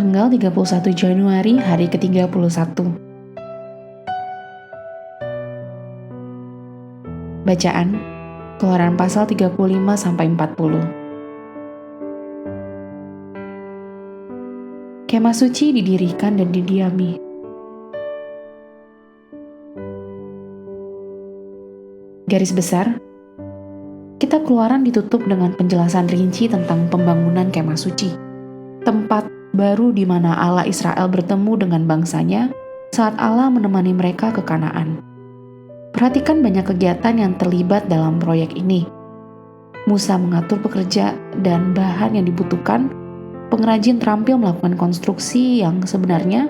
tanggal 31 Januari hari ke-31. Bacaan Keluaran pasal 35-40. Kemah suci didirikan dan didiami. Garis besar, kitab Keluaran ditutup dengan penjelasan rinci tentang pembangunan kemah suci, tempat baru di mana Allah Israel bertemu dengan bangsanya saat Allah menemani mereka ke Kanaan. Perhatikan banyak kegiatan yang terlibat dalam proyek ini. Musa mengatur pekerja dan bahan yang dibutuhkan. Pengrajin terampil melakukan konstruksi yang sebenarnya.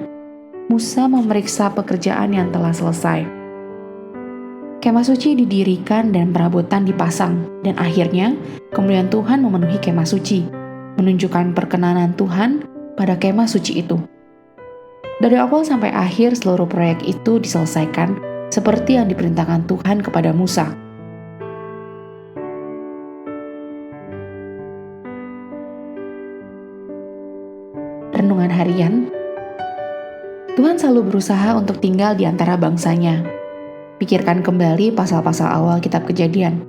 Musa memeriksa pekerjaan yang telah selesai. Kemah suci didirikan dan perabotan dipasang, dan akhirnya kemuliaan Tuhan memenuhi kemah suci, menunjukkan perkenanan Tuhan pada kemah suci itu. Dari awal sampai akhir seluruh proyek itu diselesaikan seperti yang diperintahkan Tuhan kepada Musa. Renungan harian. Tuhan selalu berusaha untuk tinggal di antara bangsanya. Pikirkan kembali pasal-pasal awal kitab Kejadian.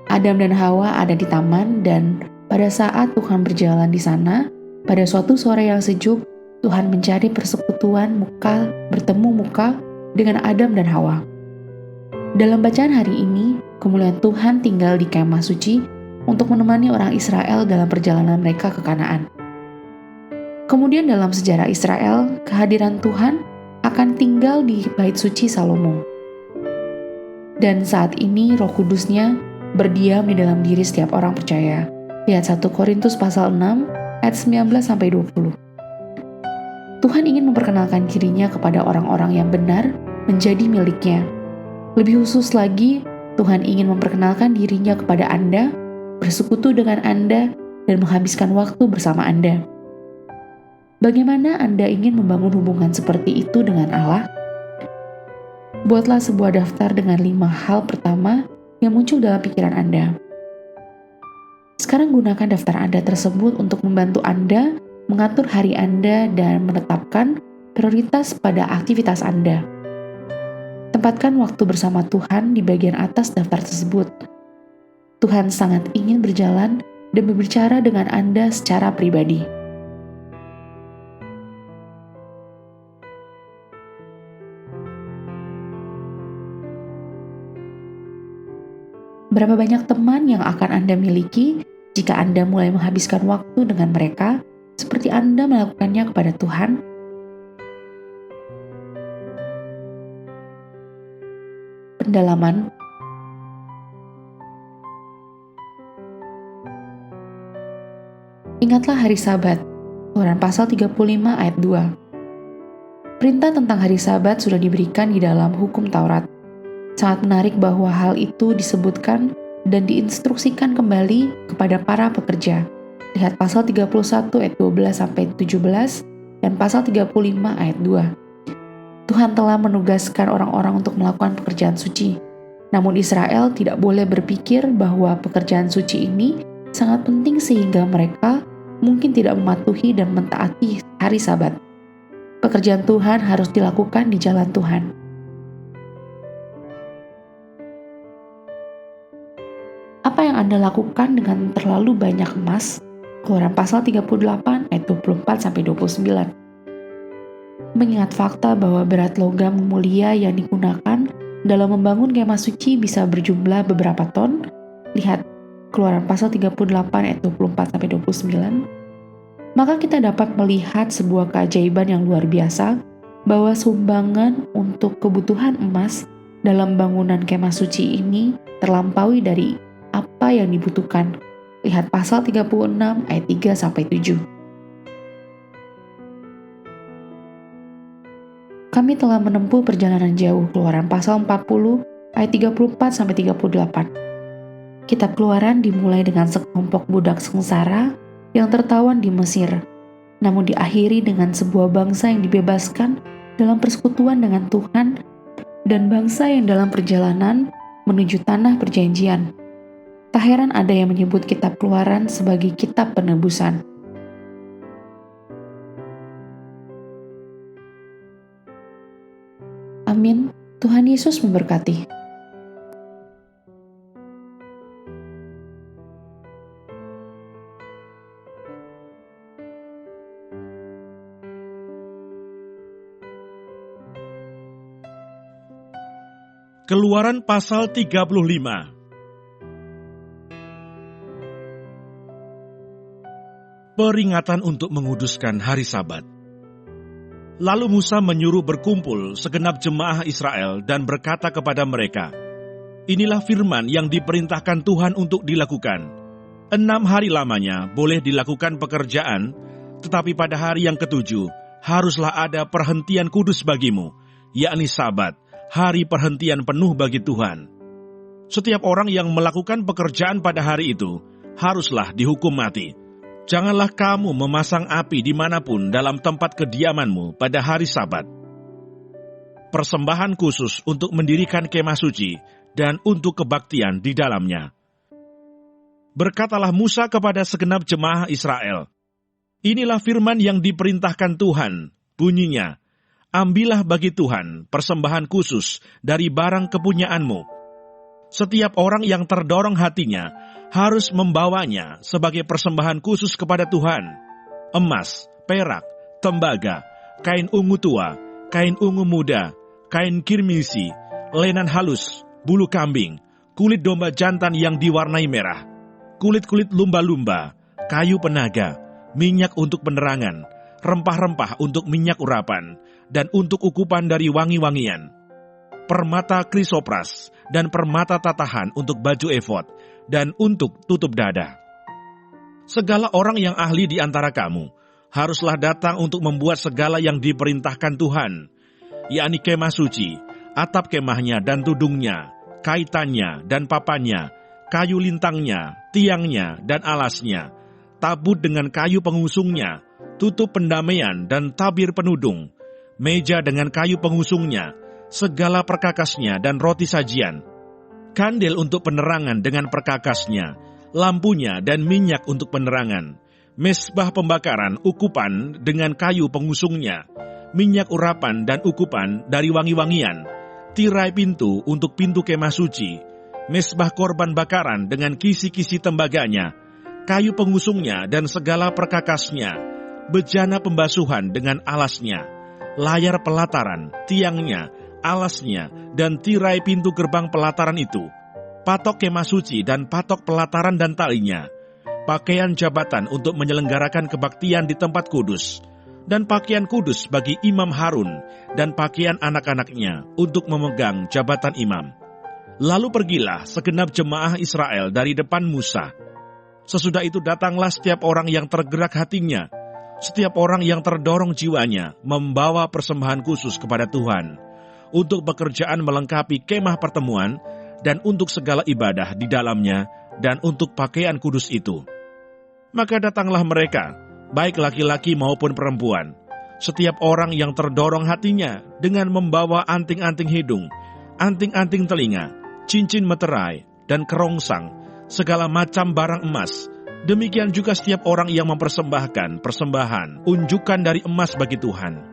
Adam dan Hawa ada di taman, dan pada saat Tuhan berjalan di sana, pada suatu sore yang sejuk, Tuhan mencari persekutuan bertemu muka dengan Adam dan Hawa. Dalam bacaan hari ini, kemuliaan Tuhan tinggal di kemah suci untuk menemani orang Israel dalam perjalanan mereka ke Kanaan. Kemudian dalam sejarah Israel, kehadiran Tuhan akan tinggal di bait suci Salomo. Dan saat ini Roh Kudus-Nya berdiam di dalam diri setiap orang percaya. Lihat 1 Korintus pasal 6 ayat 19-20. Tuhan ingin memperkenalkan dirinya kepada orang-orang yang benar menjadi miliknya. Lebih khusus lagi, Tuhan ingin memperkenalkan dirinya kepada Anda, bersekutu dengan Anda, dan menghabiskan waktu bersama Anda. Bagaimana Anda ingin membangun hubungan seperti itu dengan Allah? Buatlah sebuah daftar dengan 5 hal pertama yang muncul dalam pikiran Anda. Sekarang gunakan daftar Anda tersebut untuk membantu Anda mengatur hari Anda dan menetapkan prioritas pada aktivitas Anda. Tempatkan waktu bersama Tuhan di bagian atas daftar tersebut. Tuhan sangat ingin berjalan dan berbicara dengan Anda secara pribadi. Berapa banyak teman yang akan Anda miliki jika Anda mulai menghabiskan waktu dengan mereka seperti Anda melakukannya kepada Tuhan? Pendalaman. Ingatlah hari Sabat. Keluaran pasal 35 ayat 2. Perintah tentang hari Sabat sudah diberikan di dalam hukum Taurat. Sangat menarik bahwa hal itu disebutkan dan diinstruksikan kembali kepada para pekerja. Lihat pasal 31 ayat 12-17 dan pasal 35 ayat 2. Tuhan telah menugaskan orang-orang untuk melakukan pekerjaan suci. Namun Israel tidak boleh berpikir bahwa pekerjaan suci ini sangat penting sehingga mereka mungkin tidak mematuhi dan mentaati hari Sabat. Pekerjaan Tuhan harus dilakukan di jalan Tuhan. Apa yang Anda lakukan dengan terlalu banyak emas? Keluaran pasal 38 ayat 24-29. Mengingat fakta bahwa berat logam mulia yang digunakan dalam membangun kemah suci bisa berjumlah beberapa ton, lihat Keluaran pasal 38 ayat 24-29, maka kita dapat melihat sebuah keajaiban yang luar biasa bahwa sumbangan untuk kebutuhan emas dalam bangunan kemah suci ini terlampaui dari apa yang dibutuhkan. Lihat pasal 36 ayat 3-7. Kami telah menempuh perjalanan jauh. Keluaran pasal 40 ayat 34-38. Kitab Keluaran dimulai dengan sekelompok budak sengsara yang tertawan di Mesir, namun diakhiri dengan sebuah bangsa yang dibebaskan dalam persekutuan dengan Tuhan dan bangsa yang dalam perjalanan menuju tanah perjanjian. Tak heran ada yang menyebut kitab Keluaran sebagai kitab penebusan. Amin. Tuhan Yesus memberkati. Keluaran pasal 35. Peringatan untuk menguduskan hari Sabat. Lalu Musa menyuruh berkumpul segenap jemaah Israel dan berkata kepada mereka, "Inilah firman yang diperintahkan Tuhan untuk dilakukan. 6 hari lamanya boleh dilakukan pekerjaan, tetapi pada hari yang ke-7 haruslah ada perhentian kudus bagimu, yakni Sabat, hari perhentian penuh bagi Tuhan. Setiap orang yang melakukan pekerjaan pada hari itu haruslah dihukum mati. Janganlah kamu memasang api dimanapun dalam tempat kediamanmu pada hari Sabat." Persembahan khusus untuk mendirikan kemah suci dan untuk kebaktian di dalamnya. Berkatalah Musa kepada segenap jemaah Israel, "Inilah firman yang diperintahkan Tuhan, bunyinya, ambillah bagi Tuhan persembahan khusus dari barang kepunyaanmu. Setiap orang yang terdorong hatinya harus membawanya sebagai persembahan khusus kepada Tuhan. Emas, perak, tembaga, kain ungu tua, kain ungu muda, kain kirmisi, lenan halus, bulu kambing, kulit domba jantan yang diwarnai merah, kulit-kulit lumba-lumba, kayu penaga, minyak untuk penerangan, rempah-rempah untuk minyak urapan, dan untuk ukupan dari wangi-wangian, permata krisopras, dan permata tatahan untuk baju efod, dan untuk tutup dada. Segala orang yang ahli di antara kamu haruslah datang untuk membuat segala yang diperintahkan Tuhan, yakni kemah suci, atap kemahnya dan tudungnya, kaitannya dan papannya, kayu lintangnya, tiangnya dan alasnya, tabut dengan kayu pengusungnya, tutup pendamaian dan tabir penudung, meja dengan kayu pengusungnya, segala perkakasnya dan roti sajian, kandil untuk penerangan dengan perkakasnya, lampunya dan minyak untuk penerangan, mesbah pembakaran ukupan dengan kayu pengusungnya, minyak urapan dan ukupan dari wangi-wangian, tirai pintu untuk pintu kemah suci, mesbah korban bakaran dengan kisi-kisi tembaganya, kayu pengusungnya dan segala perkakasnya, bejana pembasuhan dengan alasnya, layar pelataran, tiangnya, alasnya, dan tirai pintu gerbang pelataran itu, patok kemah suci dan patok pelataran dan talinya, pakaian jabatan untuk menyelenggarakan kebaktian di tempat kudus, dan pakaian kudus bagi Imam Harun, dan pakaian anak-anaknya untuk memegang jabatan imam. Lalu pergilah segenap jemaah Israel dari depan Musa. Sesudah itu datanglah setiap orang yang tergerak hatinya, setiap orang yang terdorong jiwanya membawa persembahan khusus kepada Tuhan, untuk pekerjaan melengkapi kemah pertemuan, dan untuk segala ibadah di dalamnya, dan untuk pakaian kudus itu. Maka datanglah mereka, baik laki-laki maupun perempuan, setiap orang yang terdorong hatinya dengan membawa anting-anting hidung, anting-anting telinga, cincin meterai, dan kerongsang, segala macam barang emas. Demikian juga setiap orang yang mempersembahkan persembahan unjukan dari emas bagi Tuhan.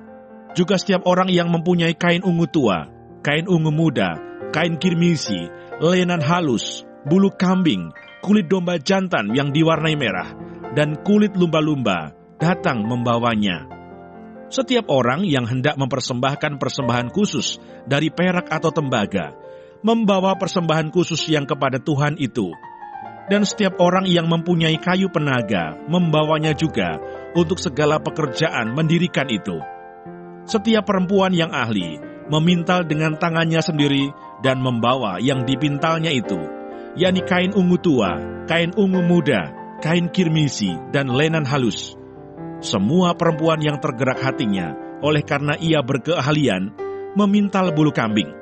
Juga setiap orang yang mempunyai kain ungu tua, kain ungu muda, kain kirmisi, lenan halus, bulu kambing, kulit domba jantan yang diwarnai merah, dan kulit lumba-lumba, datang membawanya. Setiap orang yang hendak mempersembahkan persembahan khusus dari perak atau tembaga, membawa persembahan khusus yang kepada Tuhan itu. Dan setiap orang yang mempunyai kayu penaga, membawanya juga untuk segala pekerjaan mendirikan itu. Setiap perempuan yang ahli, memintal dengan tangannya sendiri dan membawa yang dipintalnya itu, yakni kain ungu tua, kain ungu muda, kain kirmisi, dan lenan halus. Semua perempuan yang tergerak hatinya, oleh karena ia berkeahlian, memintal bulu kambing.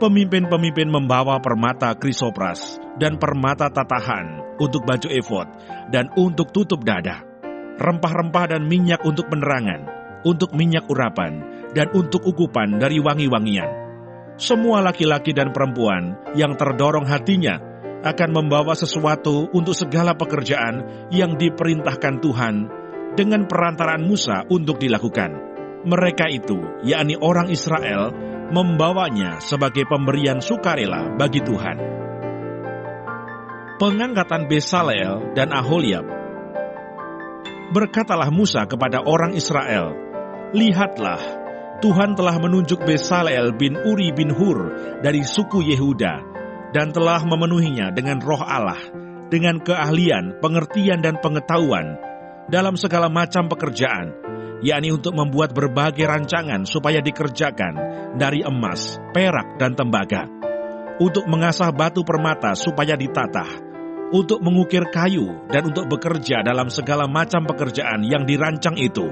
Pemimpin-pemimpin membawa permata krisopras dan permata tatahan untuk baju efod dan untuk tutup dada, rempah-rempah dan minyak untuk penerangan, untuk minyak urapan, dan untuk ukupan dari wangi-wangian. Semua laki-laki dan perempuan yang terdorong hatinya akan membawa sesuatu untuk segala pekerjaan yang diperintahkan Tuhan dengan perantaraan Musa untuk dilakukan. Mereka itu, yakni orang Israel, membawanya sebagai pemberian sukarela bagi Tuhan. Pengangkatan Besaleel dan Aholiab. Berkatalah Musa kepada orang Israel, "Lihatlah, Tuhan telah menunjuk Besaleel bin Uri bin Hur dari suku Yehuda, dan telah memenuhinya dengan roh Allah, dengan keahlian, pengertian dan pengetahuan dalam segala macam pekerjaan, yakni untuk membuat berbagai rancangan supaya dikerjakan dari emas, perak dan tembaga, untuk mengasah batu permata supaya ditatah, untuk mengukir kayu dan untuk bekerja dalam segala macam pekerjaan yang dirancang itu."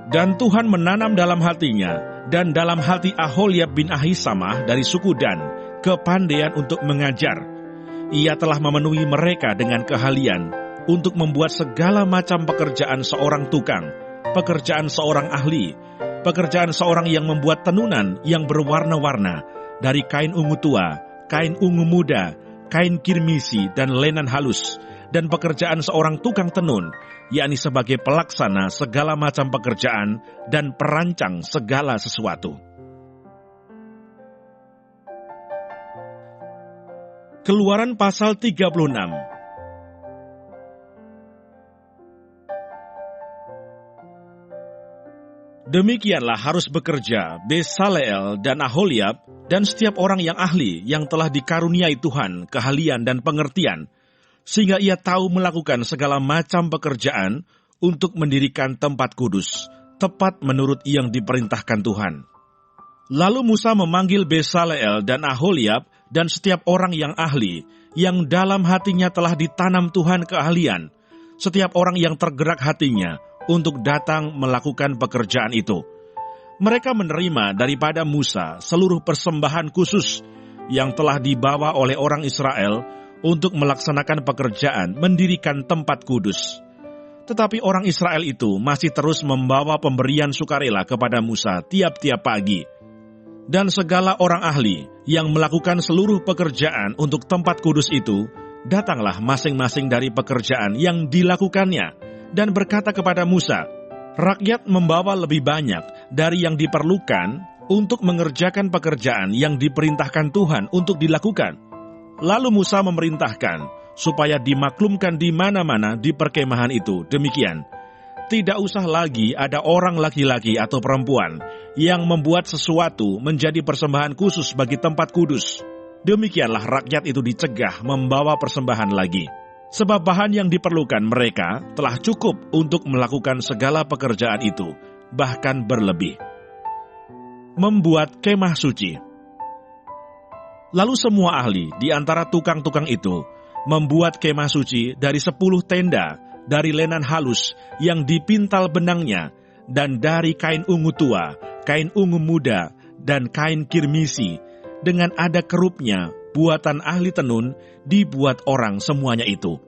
Dan Tuhan menanam dalam hatinya dan dalam hati Aholiab bin Ahisamah dari suku Dan kepandaian untuk mengajar. Ia telah memenuhi mereka dengan keahlian untuk membuat segala macam pekerjaan seorang tukang, pekerjaan seorang ahli, pekerjaan seorang yang membuat tenunan yang berwarna-warna dari kain ungu tua, kain ungu muda, kain kirmisi dan lenan halus, dan pekerjaan seorang tukang tenun, yakni sebagai pelaksana segala macam pekerjaan dan perancang segala sesuatu. Keluaran pasal 36. Demikianlah harus bekerja Besaleel dan Aholiab dan setiap orang yang ahli yang telah dikaruniai Tuhan keahlian dan pengertian, sehingga ia tahu melakukan segala macam pekerjaan untuk mendirikan tempat kudus, tepat menurut yang diperintahkan Tuhan. Lalu Musa memanggil Besaleel dan Aholiab dan setiap orang yang ahli, yang dalam hatinya telah ditanam Tuhan keahlian, setiap orang yang tergerak hatinya untuk datang melakukan pekerjaan itu. Mereka menerima daripada Musa seluruh persembahan khusus yang telah dibawa oleh orang Israel untuk melaksanakan pekerjaan mendirikan tempat kudus. Tetapi orang Israel itu masih terus membawa pemberian sukarela kepada Musa tiap-tiap pagi. Dan segala orang ahli yang melakukan seluruh pekerjaan untuk tempat kudus itu, datanglah masing-masing dari pekerjaan yang dilakukannya, dan berkata kepada Musa, "Rakyat membawa lebih banyak dari yang diperlukan untuk mengerjakan pekerjaan yang diperintahkan Tuhan untuk dilakukan." Lalu Musa memerintahkan supaya dimaklumkan di mana-mana di perkemahan itu demikian, tidak usah lagi ada orang laki-laki atau perempuan yang membuat sesuatu menjadi persembahan khusus bagi tempat kudus. Demikianlah rakyat itu dicegah membawa persembahan lagi, sebab bahan yang diperlukan mereka telah cukup untuk melakukan segala pekerjaan itu, bahkan berlebih. Membuat kemah suci. Lalu semua ahli di antara tukang-tukang itu membuat kemah suci dari 10 tenda, dari lenan halus yang dipintal benangnya, dan dari kain ungu tua, kain ungu muda, dan kain kirmisi, dengan ada kerupnya, buatan ahli tenun, dibuat orang semuanya itu.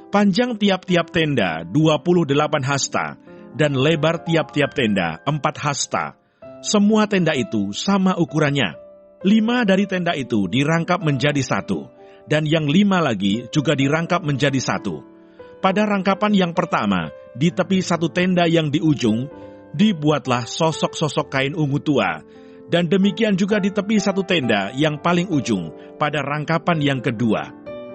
Panjang tiap-tiap tenda 28 hasta, dan lebar tiap-tiap tenda 4 hasta. Semua tenda itu sama ukurannya. 5 dari tenda itu dirangkap menjadi 1, dan yang 5 lagi juga dirangkap menjadi 1. Pada rangkapan yang pertama, di tepi satu tenda yang di ujung, dibuatlah sosok-sosok kain ungu tua, dan demikian juga di tepi satu tenda yang paling ujung, pada rangkapan yang kedua.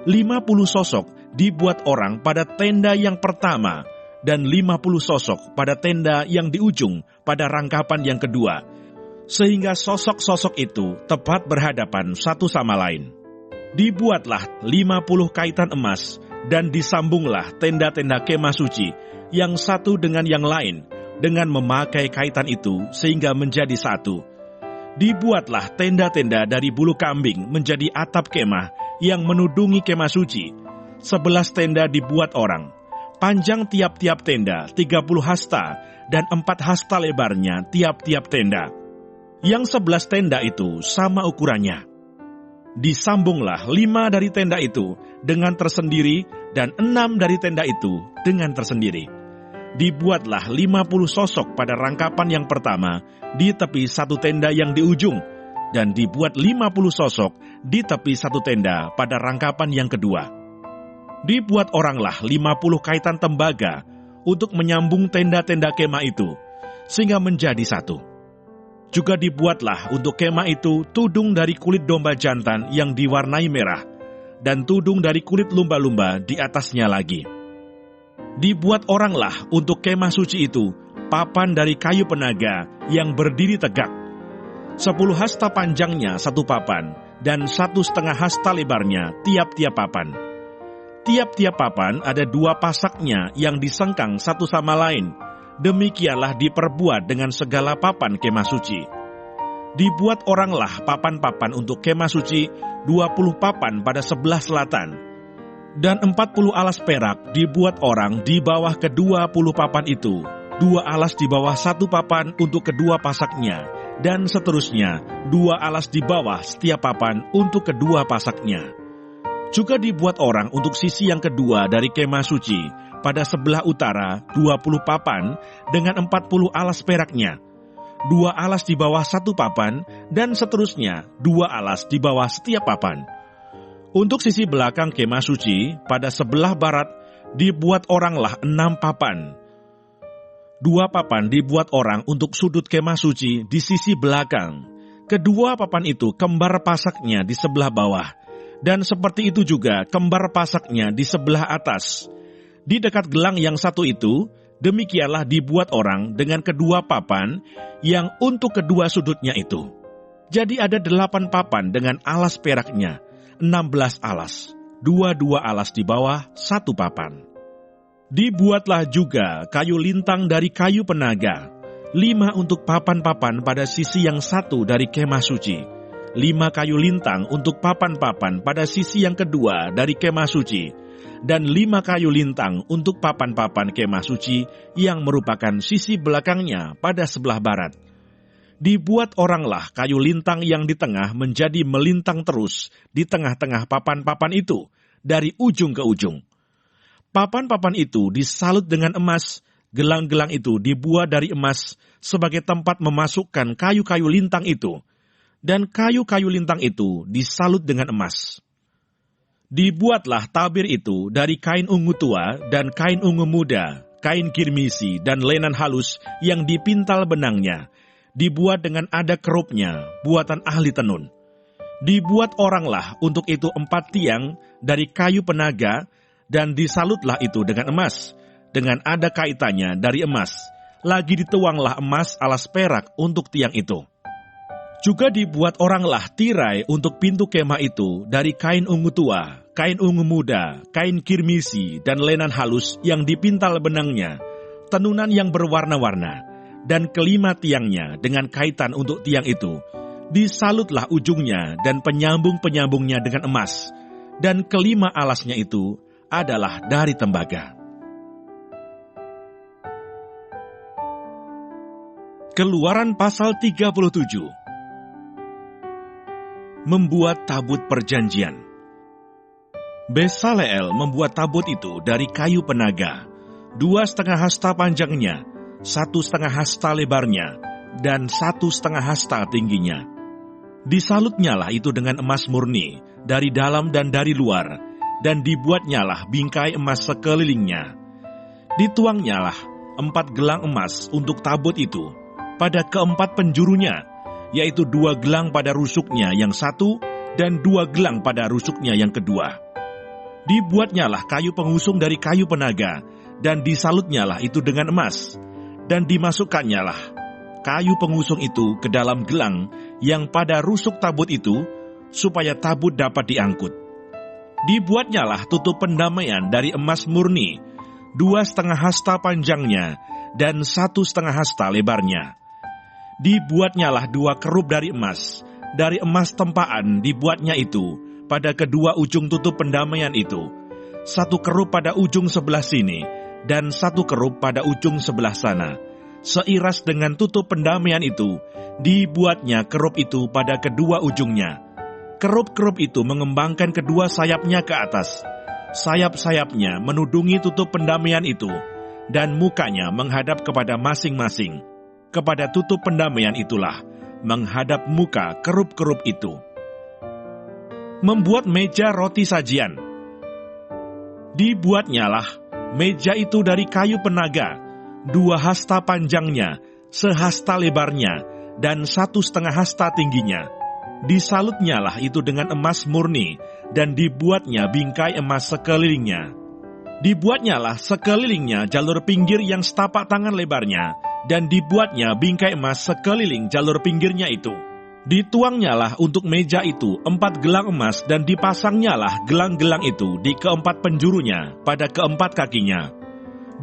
50 sosok dibuat orang pada tenda yang pertama, dan 50 sosok pada tenda yang di ujung, pada rangkapan yang kedua, sehingga sosok-sosok itu tepat berhadapan satu sama lain. Dibuatlah 50 kaitan emas, dan disambunglah tenda-tenda kemah suci, yang satu dengan yang lain, dengan memakai kaitan itu sehingga menjadi satu. Dibuatlah tenda-tenda dari bulu kambing menjadi atap kemah yang menudungi kemah suci. 11 tenda dibuat orang. Panjang tiap-tiap tenda 30 hasta, dan 4 hasta lebarnya tiap-tiap tenda. Yang 11 tenda itu sama ukurannya. Disambunglah 5 dari tenda itu dengan tersendiri, dan 6 dari tenda itu dengan tersendiri. Dibuatlah 50 sosok pada rangkapan yang pertama di tepi satu tenda yang di ujung, dan dibuat 50 sosok di tepi satu tenda pada rangkapan yang kedua. Dibuat oranglah 50 kaitan tembaga untuk menyambung tenda-tenda kemah itu, sehingga menjadi satu. Juga dibuatlah untuk kemah itu tudung dari kulit domba jantan yang diwarnai merah, dan tudung dari kulit lumba-lumba di atasnya lagi. Dibuat oranglah untuk kemah suci itu papan dari kayu penaga yang berdiri tegak. 10 hasta panjangnya satu papan, dan 1,5 hasta lebarnya tiap-tiap papan. Tiap-tiap papan ada 2 pasaknya yang disengkang satu sama lain. Demikianlah diperbuat dengan segala papan kemah suci. Dibuat oranglah papan-papan untuk kemah suci, 20 papan pada sebelah selatan. Dan 40 alas perak dibuat orang di bawah ke-20 papan itu, 2 alas di bawah 1 papan untuk kedua pasaknya, dan seterusnya 2 alas di bawah setiap papan untuk kedua pasaknya. Juga dibuat orang untuk sisi yang kedua dari kemah suci, pada sebelah utara 20 papan dengan 40 alas peraknya, 2 alas di bawah 1 papan, dan seterusnya 2 alas di bawah setiap papan. Untuk sisi belakang kemah suci, pada sebelah barat dibuat oranglah 6 papan. 2 papan dibuat orang untuk sudut kemah suci di sisi belakang. Kedua papan itu kembar pasaknya di sebelah bawah, dan seperti itu juga kembar pasaknya di sebelah atas. Di dekat gelang yang satu itu, demikianlah dibuat orang dengan kedua papan yang untuk kedua sudutnya itu. Jadi ada 8 papan dengan alas peraknya, 16 alas, 2 alas di bawah 1 papan. Dibuatlah juga kayu lintang dari kayu penaga, 5 untuk papan-papan pada sisi yang satu dari kemah suci, 5 kayu lintang untuk papan-papan pada sisi yang kedua dari kemah suci, dan 5 kayu lintang untuk papan-papan kemah suci yang merupakan sisi belakangnya pada sebelah barat. Dibuat oranglah kayu lintang yang di tengah menjadi melintang terus di tengah-tengah papan-papan itu, dari ujung ke ujung. Papan-papan itu disalut dengan emas, gelang-gelang itu dibuat dari emas sebagai tempat memasukkan kayu-kayu lintang itu, dan kayu-kayu lintang itu disalut dengan emas. Dibuatlah tabir itu dari kain ungu tua dan kain ungu muda, kain kirmisi dan lenan halus yang dipintal benangnya, dibuat dengan ada kerupnya, buatan ahli tenun. Dibuat oranglah untuk itu 4 tiang dari kayu penaga, dan disalutlah itu dengan emas, dengan ada kaitannya dari emas. Lagi dituanglah emas alas perak untuk tiang itu. Juga dibuat oranglah tirai untuk pintu kemah itu dari kain ungu tua, kain ungu muda, kain kirmisi, dan lenan halus yang dipintal benangnya, tenunan yang berwarna-warna, dan kelima tiangnya dengan kaitan untuk tiang itu. Disalutlah ujungnya dan penyambung-penyambungnya dengan emas, dan kelima alasnya itu adalah dari tembaga. Keluaran pasal 37. Membuat tabut perjanjian. Besaleel membuat tabut itu dari kayu penaga, 2,5 hasta panjangnya, 1,5 hasta lebarnya, dan 1,5 hasta tingginya. Disalutnyalah itu dengan emas murni, dari dalam dan dari luar, dan dibuatnyalah bingkai emas sekelilingnya. Dituangnyalah 4 gelang emas untuk tabut itu, pada keempat penjurunya, yaitu 2 gelang pada rusuknya yang satu, dan 2 gelang pada rusuknya yang kedua. Dibuatnyalah kayu pengusung dari kayu penaga, dan disalutnyalah itu dengan emas, dan dimasukannyalah kayu pengusung itu ke dalam gelang yang pada rusuk tabut itu, supaya tabut dapat diangkut. Dibuatnyalah tutup pendamaian dari emas murni, 2,5 hasta panjangnya, dan 1,5 hasta lebarnya. Dibuatnyalah 2 kerup dari emas tempaan dibuatnya itu, pada kedua ujung tutup pendamaian itu, 1 kerup pada ujung sebelah sini, dan 1 kerup pada ujung sebelah sana. Seiras dengan tutup pendamaian itu, dibuatnya kerup itu pada kedua ujungnya. Kerup-kerup itu mengembangkan kedua sayapnya ke atas. Sayap-sayapnya menudungi tutup pendamaian itu, dan mukanya menghadap kepada masing-masing. Kepada tutup pendamaian itulah menghadap muka kerup-kerup itu. Membuat meja roti sajian. Dibuatnyalah meja itu dari kayu penaga, 2 hasta panjangnya, 1 hasta lebarnya, dan 1,5 hasta tingginya. Disalutnyalah itu dengan emas murni, dan dibuatnya bingkai emas sekelilingnya. Dibuatnyalah sekelilingnya jalur pinggir yang setapak tangan lebarnya, dan dibuatnya bingkai emas sekeliling jalur pinggirnya itu. Dituangnyalah untuk meja itu 4 gelang emas, dan dipasangnyalah gelang-gelang itu di keempat penjurunya pada keempat kakinya.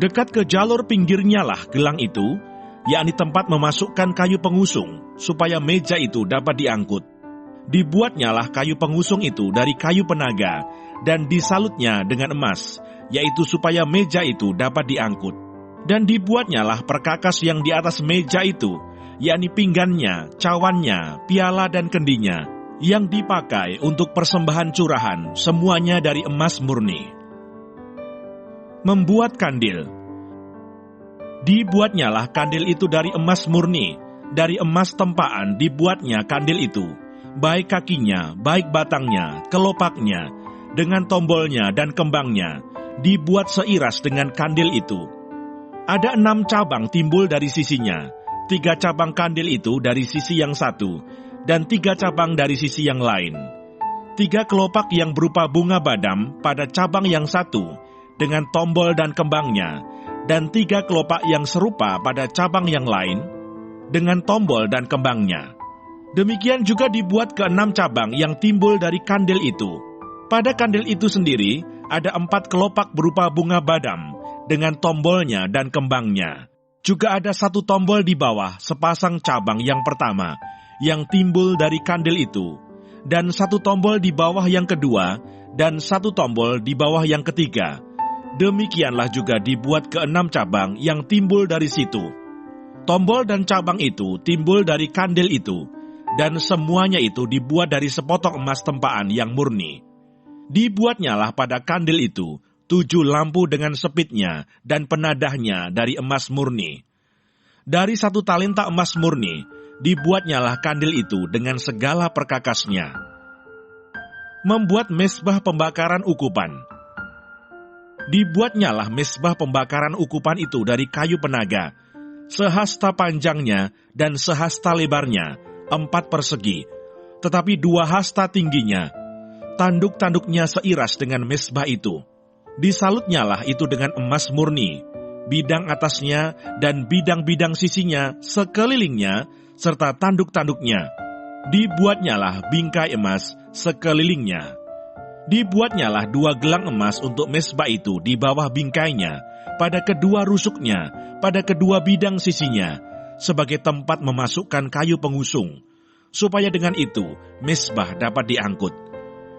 Dekat ke jalur pinggirnya lah gelang itu, yakni tempat memasukkan kayu pengusung, supaya meja itu dapat diangkut. Dibuatnyalah kayu pengusung itu dari kayu penaga, dan disalutnya dengan emas, yaitu supaya meja itu dapat diangkut. Dan dibuatnyalah perkakas yang di atas meja itu, yakni pinggannya, cawannya, piala dan kendinya, yang dipakai untuk persembahan curahan, semuanya dari emas murni. Membuat kandil. Dibuatnyalah kandil itu dari emas murni, dari emas tempaan dibuatnya kandil itu, baik kakinya, baik batangnya, kelopaknya, dengan tombolnya dan kembangnya, dibuat seiras dengan kandil itu. Ada 6 cabang timbul dari sisinya, 3 cabang kandil itu dari sisi yang satu, dan 3 cabang dari sisi yang lain. 3 kelopak yang berupa bunga badam pada cabang yang satu, dengan tombol dan kembangnya, dan 3 kelopak yang serupa pada cabang yang lain, dengan tombol dan kembangnya. Demikian juga dibuat ke-6 cabang yang timbul dari kandil itu. Pada kandil itu sendiri, ada 4 kelopak berupa bunga badam, dengan tombolnya dan kembangnya. Juga ada 1 tombol di bawah sepasang cabang yang pertama, yang timbul dari kandil itu, dan 1 tombol di bawah yang kedua, dan 1 tombol di bawah yang ketiga. Demikianlah juga dibuat ke-6 cabang yang timbul dari situ. Tombol dan cabang itu timbul dari kandil itu, dan semuanya itu dibuat dari sepotong emas tempaan yang murni. Dibuatnyalah pada kandil itu 7 lampu dengan sepitnya dan penadahnya dari emas murni. Dari 1 talenta emas murni, dibuatnyalah kandil itu dengan segala perkakasnya. Membuat mezbah pembakaran ukupan. Dibuatnyalah mezbah pembakaran ukupan itu dari kayu penaga, sehasta panjangnya dan sehasta lebarnya, 4 persegi, tetapi 2 hasta tingginya. Tanduk-tanduknya seiras dengan mezbah itu. Disalutnyalah itu dengan emas murni, bidang atasnya dan bidang-bidang sisinya sekelilingnya, serta tanduk-tanduknya. Dibuatnyalah bingkai emas sekelilingnya. Dibuatnyalah 2 gelang emas untuk mezbah itu di bawah bingkainya, pada kedua rusuknya, pada kedua bidang sisinya, sebagai tempat memasukkan kayu pengusung, supaya dengan itu mezbah dapat diangkut.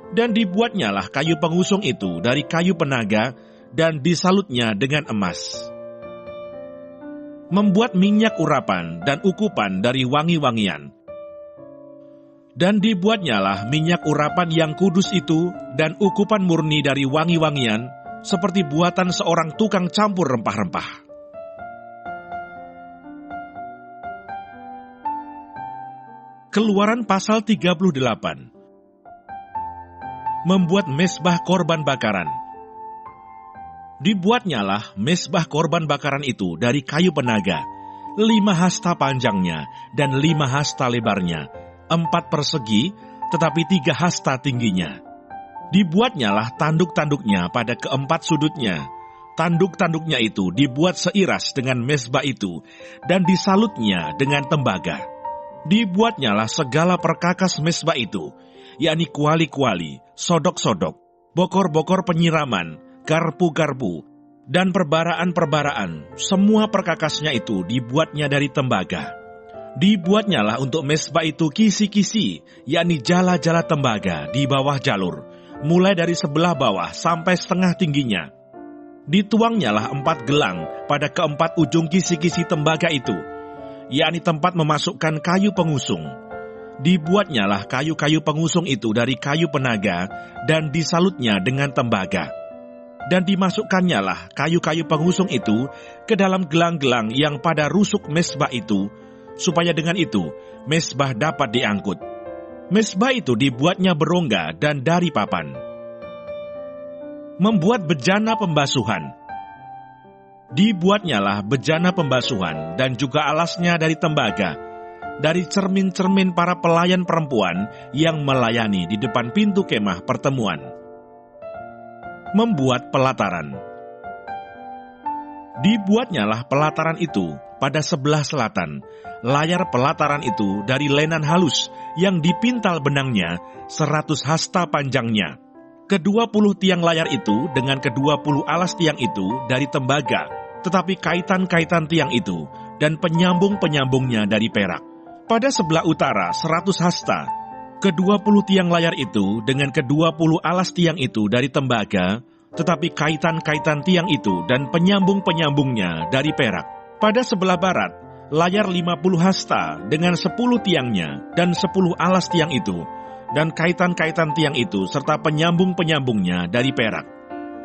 Dan dibuatnyalah kayu pengusung itu dari kayu penaga, dan disalutnya dengan emas. Membuat minyak urapan dan ukupan dari wangi-wangian. Dan dibuatnyalah minyak urapan yang kudus itu, dan ukupan murni dari wangi-wangian, seperti buatan seorang tukang campur rempah-rempah. Keluaran pasal 38. Membuat mezbah korban bakaran. Dibuatnyalah mezbah korban bakaran itu dari kayu penaga, 5 hasta panjangnya dan 5 hasta lebarnya, 4 persegi, tetapi 3 hasta tingginya. Dibuatnyalah tanduk-tanduknya pada keempat sudutnya. Tanduk-tanduknya itu dibuat seiras dengan mezbah itu, dan disalutnya dengan tembaga. Dibuatnyalah segala perkakas mezbah itu, yakni kuali-kuali, sodok-sodok, bokor-bokor penyiraman, garpu-garpu, dan perbaraan-perbaraan. Semua perkakasnya itu dibuatnya dari tembaga. Dibuatnyalah untuk mezbah itu kisi-kisi, yakni jala-jala tembaga di bawah jalur, mulai dari sebelah bawah sampai setengah tingginya. Dituangnyalah 4 gelang pada keempat ujung kisi-kisi tembaga itu, yakni tempat memasukkan kayu pengusung. Dibuatnyalah kayu-kayu pengusung itu dari kayu penaga, dan disalutnya dengan tembaga. Dan dimasukannyalah kayu-kayu pengusung itu ke dalam gelang-gelang yang pada rusuk mezbah itu, supaya dengan itu mezbah dapat diangkut. Mezbah itu dibuatnya berongga dan dari papan. Membuat bejana pembasuhan. Dibuatnyalah bejana pembasuhan dan juga alasnya dari tembaga. dari cermin-cermin para pelayan perempuan yang melayani di depan pintu kemah pertemuan. Membuat pelataran. Dibuatnyalah pelataran itu pada sebelah selatan. Layar pelataran itu dari lenan halus yang dipintal benangnya 100 hasta panjangnya. Ke-20 tiang layar itu dengan ke-20 alas tiang itu dari tembaga, tetapi kaitan-kaitan tiang itu dan penyambung-penyambungnya dari perak. Pada sebelah utara 100 hasta. Ke-20 tiang layar itu dengan ke-20 alas tiang itu dari tembaga, tetapi kaitan-kaitan tiang itu dan penyambung-penyambungnya dari perak. Pada sebelah barat, layar 50 hasta dengan 10 tiangnya dan 10 alas tiang itu, dan kaitan-kaitan tiang itu serta penyambung-penyambungnya dari perak.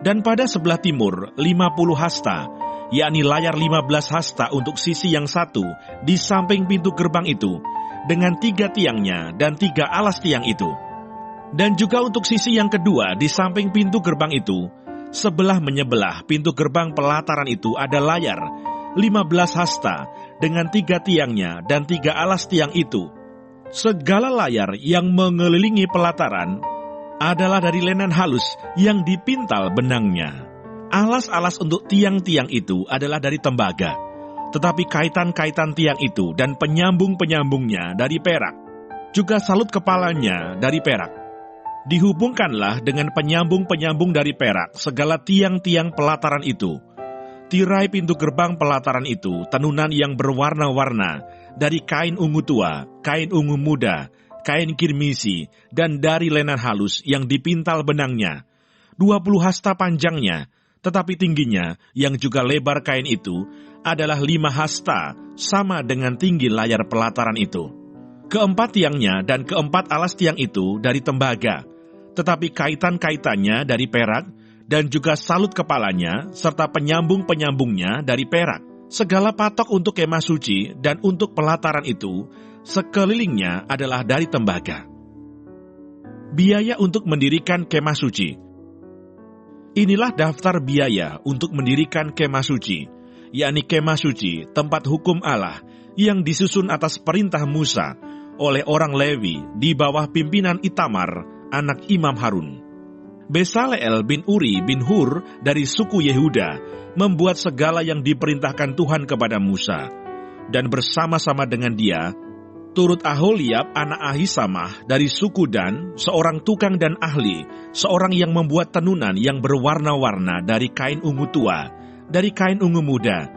Dan pada sebelah timur, 50 hasta, yakni layar 15 hasta untuk sisi yang satu di samping pintu gerbang itu, dengan 3 tiangnya dan 3 alas tiang itu. Dan juga untuk sisi yang kedua di samping pintu gerbang itu, sebelah menyebelah pintu gerbang pelataran itu ada layar 15 hasta dengan 3 tiangnya dan 3 alas tiang itu. Segala layar yang mengelilingi pelataran adalah dari lenan halus yang dipintal benangnya. Alas-alas untuk tiang-tiang itu adalah dari tembaga, tetapi kaitan-kaitan tiang itu dan penyambung-penyambungnya dari perak. Juga salut kepalanya dari perak. Dihubungkanlah dengan penyambung-penyambung dari perak segala tiang-tiang pelataran itu. Tirai pintu gerbang pelataran itu tenunan yang berwarna-warna dari kain ungu tua, kain ungu muda, kain kirmisi, dan dari lenan halus yang dipintal benangnya. 20 hasta panjangnya, tetapi tingginya yang juga lebar kain itu adalah 5 hasta, sama dengan tinggi layar pelataran itu. Keempat tiangnya dan keempat alas tiang itu dari tembaga, tetapi kaitan-kaitannya dari perak, dan juga salut kepalanya, serta penyambung-penyambungnya dari perak. Segala patok untuk kemah suci dan untuk pelataran itu, sekelilingnya adalah dari tembaga. Biaya untuk mendirikan kemah suci. Inilah daftar biaya untuk mendirikan kemah suci, yakni kemah suci, tempat hukum Allah, yang disusun atas perintah Musa oleh orang Lewi di bawah pimpinan Itamar, anak Imam Harun. Besaleel bin Uri bin Hur dari suku Yehuda membuat segala yang diperintahkan Tuhan kepada Musa. Dan bersama-sama dengan dia, turut Aholiab anak Ahisamah dari suku Dan, seorang tukang dan ahli, seorang yang membuat tenunan yang berwarna-warna dari kain ungu tua, dari kain ungu muda,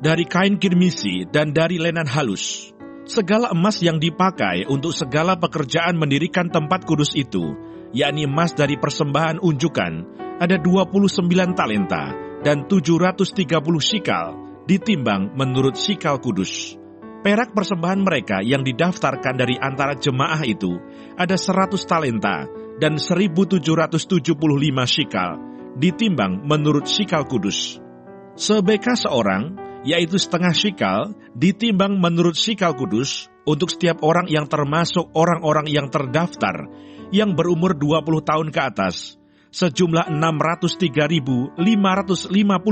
dari kain kirmisi, dan dari lenan halus. Segala emas yang dipakai untuk segala pekerjaan mendirikan tempat kudus itu, yakni emas dari persembahan unjukan, ada 29 talenta dan 730 shikal, ditimbang menurut shikal kudus. Perak persembahan mereka yang didaftarkan dari antara jemaah itu, ada 100 talenta dan 1775 shikal, ditimbang menurut shikal kudus. Sebeka seorang, yaitu setengah shikal, ditimbang menurut shikal kudus, untuk setiap orang yang termasuk orang-orang yang terdaftar, yang berumur 20 tahun ke atas, sejumlah 603.550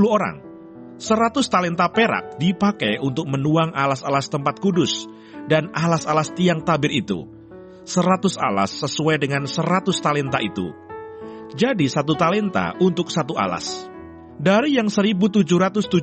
orang. 100 talenta perak dipakai untuk menuang alas-alas tempat kudus dan alas-alas tiang tabir itu. 100 alas sesuai dengan 100 talenta itu. Jadi 1 talenta untuk 1 alas. Dari yang 1775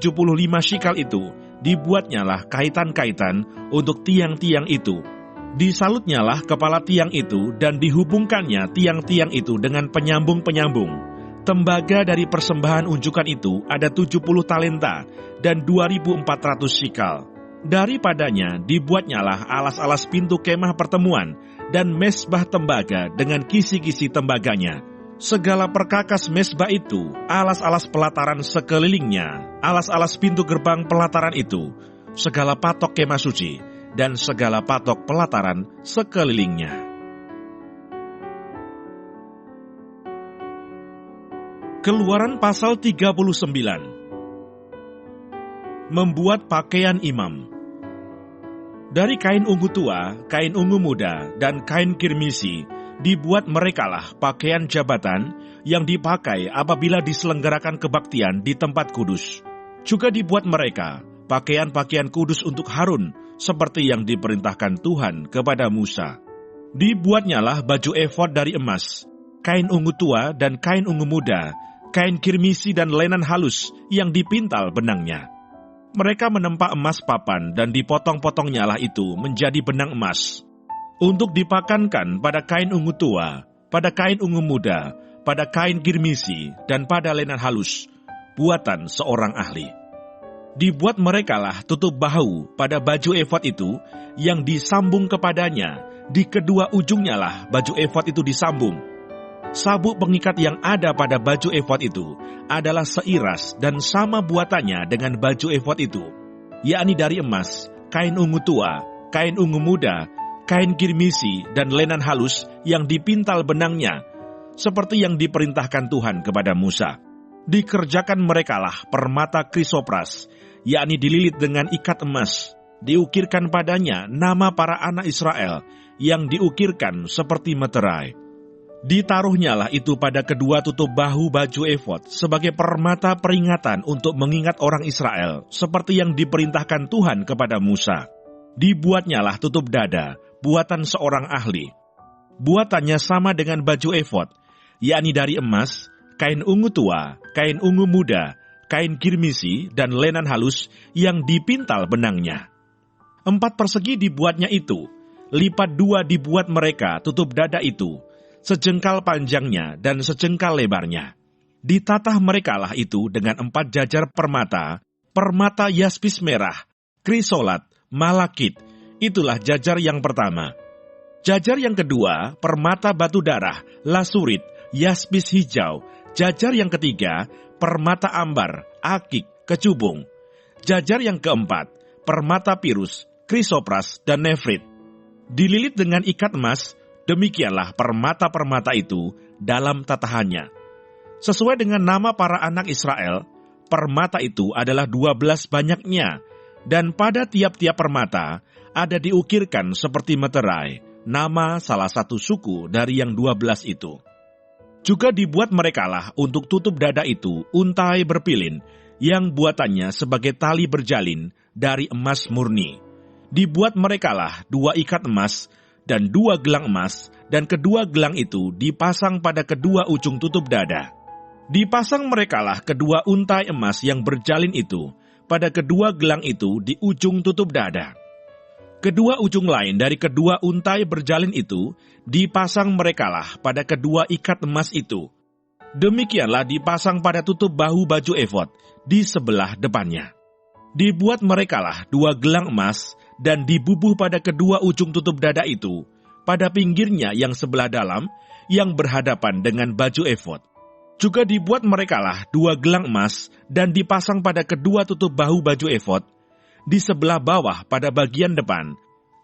shikal itu, dibuatnyalah kaitan-kaitan untuk tiang-tiang itu. Disalutnyalah kepala tiang itu dan dihubungkannya tiang-tiang itu dengan penyambung-penyambung. Tembaga dari persembahan unjukan itu ada 70 talenta dan 2.400 shikal. Daripadanya dibuatnyalah alas-alas pintu kemah pertemuan dan mesbah tembaga dengan kisi-kisi tembaganya. Segala perkakas mesbah itu, alas-alas pelataran sekelilingnya, alas-alas pintu gerbang pelataran itu, segala patok kemah suci, dan segala patok pelataran sekelilingnya. Keluaran pasal 39. Membuat pakaian imam. Dari kain ungu tua, kain ungu muda, dan kain kirmisi, dibuat merekalah pakaian jabatan yang dipakai apabila diselenggarakan kebaktian di tempat kudus. Juga dibuat mereka pakaian-pakaian kudus untuk Harun, seperti yang diperintahkan Tuhan kepada Musa. Dibuatnyalah baju efod dari emas, kain ungu tua dan kain ungu muda, kain kirmisi dan lenan halus yang dipintal benangnya. Mereka menempa emas papan dan dipotong-potongnya itu menjadi benang emas, untuk dipakankan pada kain ungu tua, pada kain ungu muda, pada kain kirmisi, dan pada lenan halus, buatan seorang ahli. Dibuat merekalah tutup bahu pada baju efod itu yang disambung kepadanya, di kedua ujungnya lah baju efod itu disambung. Sabuk pengikat yang ada pada baju efod itu adalah seiras dan sama buatannya dengan baju efod itu, yakni dari emas, kain ungu tua, kain ungu muda, kain kirmisi, dan lenan halus yang dipintal benangnya, seperti yang diperintahkan Tuhan kepada Musa. Dikerjakan merekalah permata krisopras, yakni dililit dengan ikat emas, diukirkan padanya nama para anak Israel, yang diukirkan seperti meterai. Ditaruhnyalah itu pada kedua tutup bahu baju efod sebagai permata peringatan untuk mengingat orang Israel, seperti yang diperintahkan Tuhan kepada Musa. Dibuatnyalah tutup dada, buatan seorang ahli. Buatannya sama dengan baju efod, yakni dari emas, kain ungu tua, kain ungu muda, kain kirmisi, dan lenan halus yang dipintal benangnya. 4 persegi dibuatnya itu, lipat 2 dibuat mereka tutup dada itu, sejengkal panjangnya dan sejengkal lebarnya. Ditatah merekalah itu dengan 4 jajar permata, permata yaspis merah, krisolat, malakit. Itulah jajar yang pertama. Jajar yang kedua, permata batu darah, lasurit, yaspis hijau. Jajar yang ketiga, permata ambar, akik, kecubung. Jajar yang keempat, permata pirus, krisopras, dan nefrit. Dililit dengan ikat emas, demikianlah permata-permata itu dalam tatahannya. Sesuai dengan nama para anak Israel, permata itu adalah 12 banyaknya, dan pada tiap-tiap permata ada diukirkan seperti meterai, nama salah satu suku dari yang 12 itu. Juga dibuat merekalah untuk tutup dada itu untai berpilin, yang buatannya sebagai tali berjalin dari emas murni. Dibuat merekalah 2 ikat emas dan 2 gelang emas, dan kedua gelang itu dipasang pada kedua ujung tutup dada. Dipasang merekalah kedua untai emas yang berjalin itu pada kedua gelang itu di ujung tutup dada. Kedua ujung lain dari kedua untai berjalin itu dipasang merekalah pada kedua ikat emas itu. Demikianlah dipasang pada tutup bahu baju efod di sebelah depannya. Dibuat merekalah 2 gelang emas dan dibubuh pada kedua ujung tutup dada itu, pada pinggirnya yang sebelah dalam, yang berhadapan dengan baju efod. Juga dibuat merekalah 2 gelang emas dan dipasang pada kedua tutup bahu baju efod, di sebelah bawah pada bagian depan,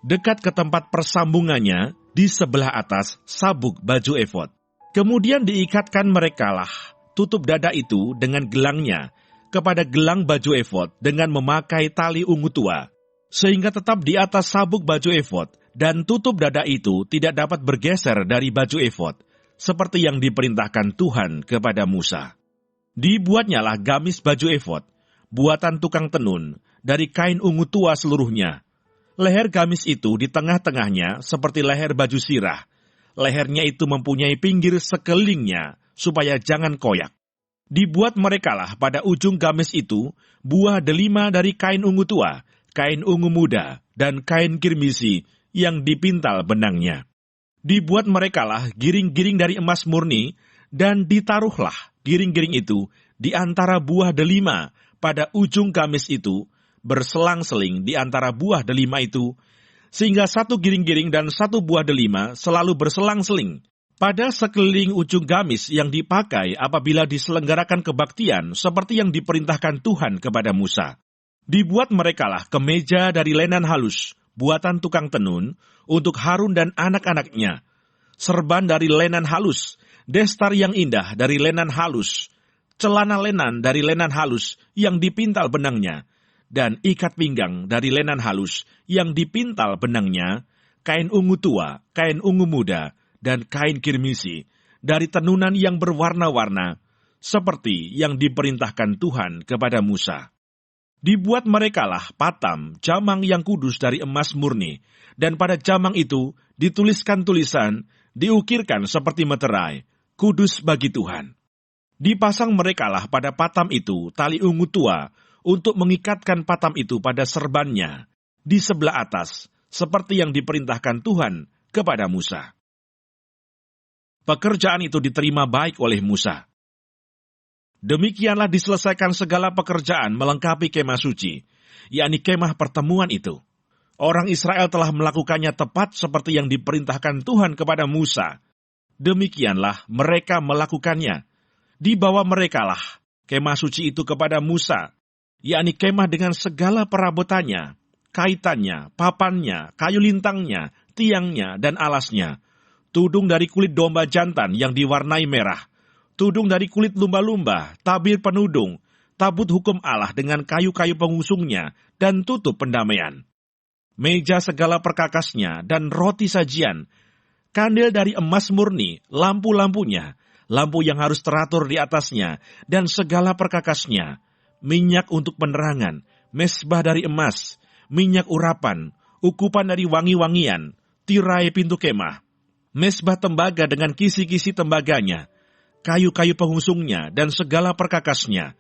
dekat ke tempat persambungannya, di sebelah atas sabuk baju efod. Kemudian diikatkan merekalah tutup dada itu dengan gelangnya, kepada gelang baju efod dengan memakai tali ungu tua, sehingga tetap di atas sabuk baju efod, dan tutup dada itu tidak dapat bergeser dari baju efod, seperti yang diperintahkan Tuhan kepada Musa. Dibuatnyalah gamis baju efod, buatan tukang tenun, dari kain ungu tua seluruhnya. Leher gamis itu di tengah-tengahnya seperti leher baju sirah. Lehernya itu mempunyai pinggir sekelilingnya, supaya jangan koyak. Dibuat merekalah pada ujung gamis itu buah delima dari kain ungu tua, kain ungu muda, dan kain kirmisi yang dipintal benangnya. Dibuat merekalah giring-giring dari emas murni, dan ditaruhlah giring-giring itu di antara buah delima pada ujung gamis itu, berselang-seling di antara buah delima itu, sehingga 1 giring-giring dan 1 buah delima selalu berselang-seling pada sekeliling ujung gamis yang dipakai apabila diselenggarakan kebaktian seperti yang diperintahkan Tuhan kepada Musa. Dibuat merekalah kemeja dari lenan halus, buatan tukang tenun, untuk Harun dan anak-anaknya, serban dari lenan halus, destar yang indah dari lenan halus, celana lenan dari lenan halus yang dipintal benangnya, dan ikat pinggang dari lenan halus yang dipintal benangnya, kain ungu tua, kain ungu muda, dan kain kirmisi, dari tenunan yang berwarna-warna, seperti yang diperintahkan Tuhan kepada Musa. Dibuat merekalah patam jamang yang kudus dari emas murni, dan pada jamang itu dituliskan tulisan, diukirkan seperti meterai, kudus bagi Tuhan. Dipasang merekalah pada patam itu tali ungu tua untuk mengikatkan patam itu pada serbannya di sebelah atas, seperti yang diperintahkan Tuhan kepada Musa. Pekerjaan itu diterima baik oleh Musa. Demikianlah diselesaikan segala pekerjaan melengkapi kemah suci, yakni kemah pertemuan itu. Orang Israel telah melakukannya tepat seperti yang diperintahkan Tuhan kepada Musa. Demikianlah mereka melakukannya. Dibawa merekalah kemah suci itu kepada Musa, yakni kemah dengan segala perabotannya, kaitannya, papannya, kayu lintangnya, tiangnya, dan alasnya, tudung dari kulit domba jantan yang diwarnai merah, tudung dari kulit lumba-lumba, tabir penudung, tabut hukum Allah dengan kayu-kayu pengusungnya, dan tutup pendamaian. Meja segala perkakasnya, dan roti sajian, kandil dari emas murni, lampu-lampunya, lampu yang harus teratur di atasnya, dan segala perkakasnya, minyak untuk penerangan, mesbah dari emas, minyak urapan, ukupan dari wangi-wangian, tirai pintu kemah, mesbah tembaga dengan kisi-kisi tembaganya, kayu-kayu pengusungnya, dan segala perkakasnya,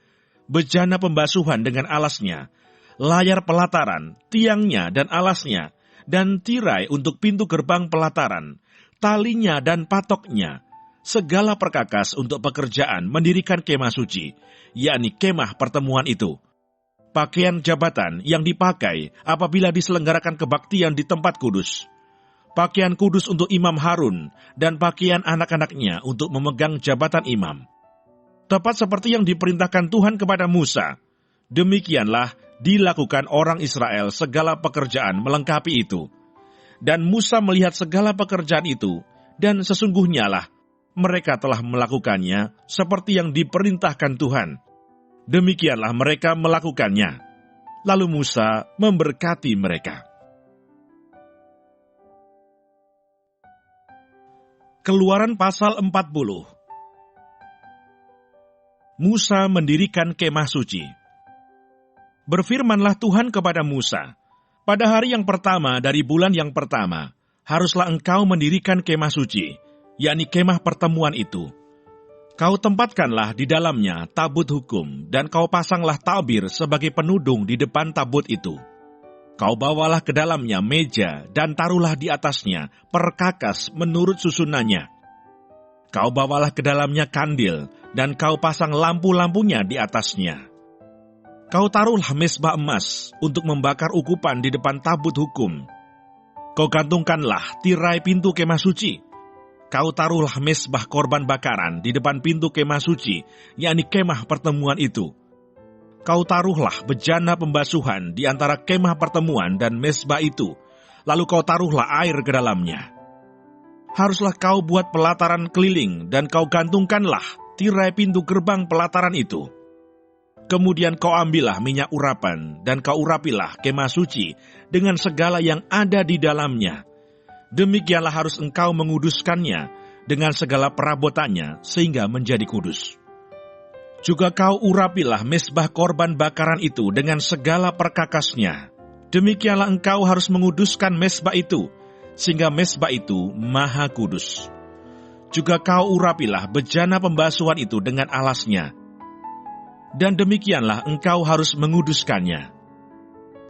bejana pembasuhan dengan alasnya, layar pelataran, tiangnya dan alasnya, dan tirai untuk pintu gerbang pelataran, talinya dan patoknya, segala perkakas untuk pekerjaan mendirikan kemah suci, yakni kemah pertemuan itu. Pakaian jabatan yang dipakai apabila diselenggarakan kebaktian di tempat kudus. Pakaian kudus untuk imam Harun, dan pakaian anak-anaknya untuk memegang jabatan imam. Tepat seperti yang diperintahkan Tuhan kepada Musa, demikianlah dilakukan orang Israel segala pekerjaan melengkapi itu. Dan Musa melihat segala pekerjaan itu, dan sesungguhnya lah, mereka telah melakukannya seperti yang diperintahkan Tuhan. Demikianlah mereka melakukannya. Lalu Musa memberkati mereka. Keluaran pasal 40. Musa mendirikan kemah suci. Berfirmanlah Tuhan kepada Musa, pada hari yang pertama dari bulan yang pertama, haruslah engkau mendirikan kemah suci, yakni kemah pertemuan itu. Kau tempatkanlah di dalamnya tabut hukum, dan kau pasanglah tabir sebagai penudung di depan tabut itu. Kau bawalah ke dalamnya meja, dan taruhlah di atasnya perkakas menurut susunannya. Kau bawalah ke dalamnya kandil, dan kau pasang lampu-lampunya di atasnya. Kau taruhlah mesbah emas untuk membakar ukupan di depan tabut hukum. Kau gantungkanlah tirai pintu kemah suci. Kau taruhlah mesbah korban bakaran di depan pintu kemah suci, yakni kemah pertemuan itu. Kau taruhlah bejana pembasuhan di antara kemah pertemuan dan mesbah itu, lalu kau taruhlah air ke dalamnya. Haruslah kau buat pelataran keliling, dan kau gantungkanlah tirai pintu gerbang pelataran itu. Kemudian kau ambillah minyak urapan, dan kau urapilah kemah suci dengan segala yang ada di dalamnya. Demikianlah harus engkau menguduskannya dengan segala perabotannya sehingga menjadi kudus. Juga kau urapilah mesbah korban bakaran itu dengan segala perkakasnya. Demikianlah engkau harus menguduskan mesbah itu sehingga mesbah itu maha kudus. Juga kau urapilah bejana pembasuhan itu dengan alasnya. Dan demikianlah engkau harus menguduskannya.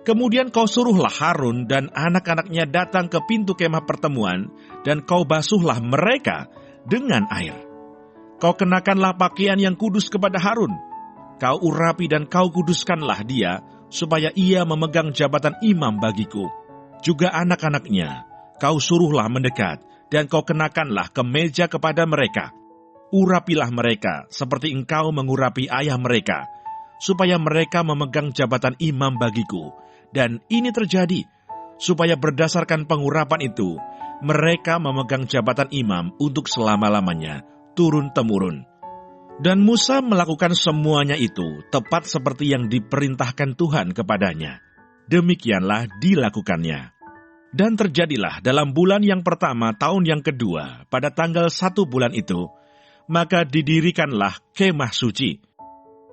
Kemudian kau suruhlah Harun dan anak-anaknya datang ke pintu kemah pertemuan, dan kau basuhlah mereka dengan air. Kau kenakanlah pakaian yang kudus kepada Harun. Kau urapi dan kau kuduskanlah dia, supaya ia memegang jabatan imam bagiku. Juga anak-anaknya, kau suruhlah mendekat, dan kau kenakanlah kemeja kepada mereka. Urapilah mereka seperti engkau mengurapi ayah mereka, supaya mereka memegang jabatan imam bagiku. Dan ini terjadi, supaya berdasarkan pengurapan itu, mereka memegang jabatan imam untuk selama-lamanya, turun-temurun. Dan Musa melakukan semuanya itu, tepat seperti yang diperintahkan Tuhan kepadanya. Demikianlah dilakukannya. Dan terjadilah dalam bulan yang pertama tahun yang kedua, pada tanggal 1 bulan itu, maka didirikanlah kemah suci.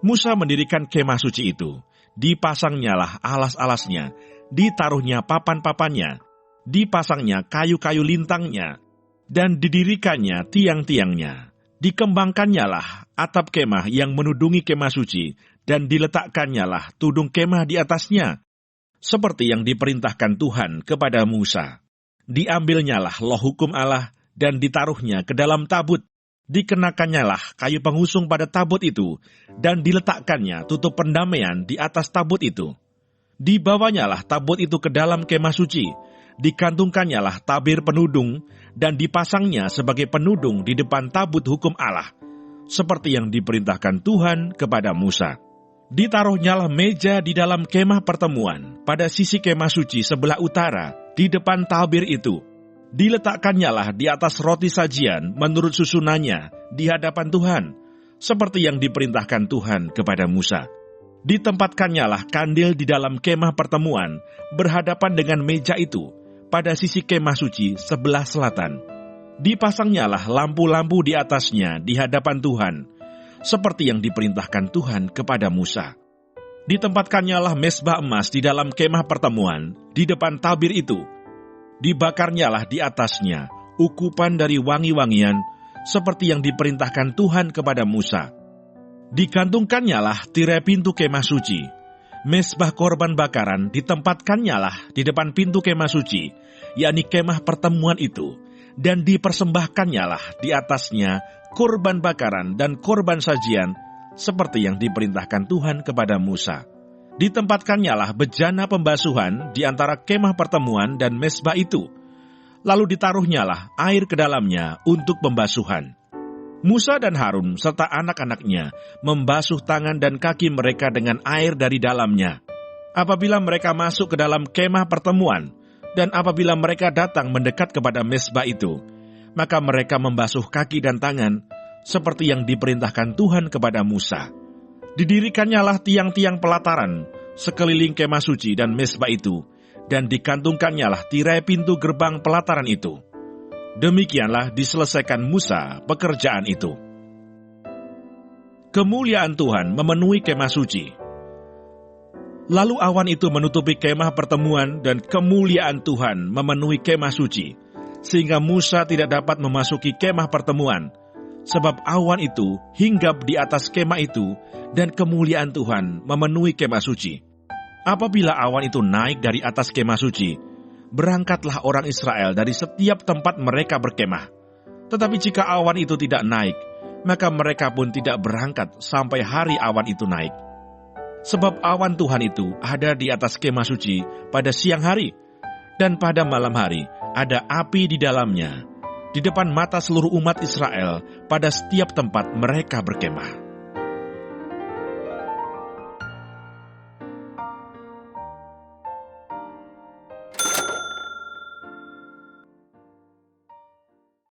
Musa mendirikan kemah suci itu, dipasangnyalah alas-alasnya, ditaruhnya papan-papannya, dipasangnya kayu-kayu lintangnya, dan didirikannya tiang-tiangnya. Dikembangkannyalah atap kemah yang menudungi kemah suci, dan diletakkannya tudung kemah di atasnya, seperti yang diperintahkan Tuhan kepada Musa. Diambilnyalah loh hukum Allah, dan ditaruhnya ke dalam tabut. Dikenakannya kayu pengusung pada tabut itu, dan diletakkannya tutup pendamaian di atas tabut itu. Dibawanyalah tabut itu ke dalam kemah suci, dikantungkannyalah tabir penudung, dan dipasangnya sebagai penudung di depan tabut hukum Allah, seperti yang diperintahkan Tuhan kepada Musa. Ditaruhnyalah meja di dalam kemah pertemuan, pada sisi kemah suci sebelah utara, di depan tabir itu. Diletakkannya di atas roti sajian menurut susunannya di hadapan Tuhan, seperti yang diperintahkan Tuhan kepada Musa. Ditempatkannya kandil di dalam kemah pertemuan, berhadapan dengan meja itu, pada sisi kemah suci sebelah selatan. Dipasangnya lampu-lampu di atasnya di hadapan Tuhan, seperti yang diperintahkan Tuhan kepada Musa. Ditempatkannya mezbah emas di dalam kemah pertemuan, di depan tabir itu. Dibakarnyalah di atasnya ukupan dari wangi-wangian, seperti yang diperintahkan Tuhan kepada Musa. Digantungkannyalah tirai pintu kemah suci. Mezbah korban bakaran ditempatkannya di depan pintu kemah suci, yakni kemah pertemuan itu, dan dipersembahkannyalah di atasnya korban bakaran dan korban sajian, seperti yang diperintahkan Tuhan kepada Musa. Ditempatkannya bejana pembasuhan di antara kemah pertemuan dan mezbah itu. Lalu ditaruhnya air ke dalamnya untuk pembasuhan. Musa dan Harun serta anak-anaknya membasuh tangan dan kaki mereka dengan air dari dalamnya. Apabila mereka masuk ke dalam kemah pertemuan, dan apabila mereka datang mendekat kepada mezbah itu, maka mereka membasuh kaki dan tangan, seperti yang diperintahkan Tuhan kepada Musa. Didirikannya tiang-tiang pelataran sekeliling kemah suci dan mezbah itu, dan dikantungkannya tirai pintu gerbang pelataran itu. Demikianlah diselesaikan Musa pekerjaan itu. Kemuliaan Tuhan memenuhi kemah suci. Lalu awan itu menutupi kemah pertemuan, dan kemuliaan Tuhan memenuhi kemah suci, sehingga Musa tidak dapat memasuki kemah pertemuan, sebab awan itu hinggap di atas kemah itu, dan kemuliaan Tuhan memenuhi kemah suci. Apabila awan itu naik dari atas kemah suci, berangkatlah orang Israel dari setiap tempat mereka berkemah. Tetapi jika awan itu tidak naik, maka mereka pun tidak berangkat sampai hari awan itu naik. Sebab awan Tuhan itu ada di atas kemah suci pada siang hari, dan pada malam hari ada api di dalamnya, di depan mata seluruh umat Israel pada setiap tempat mereka berkemah.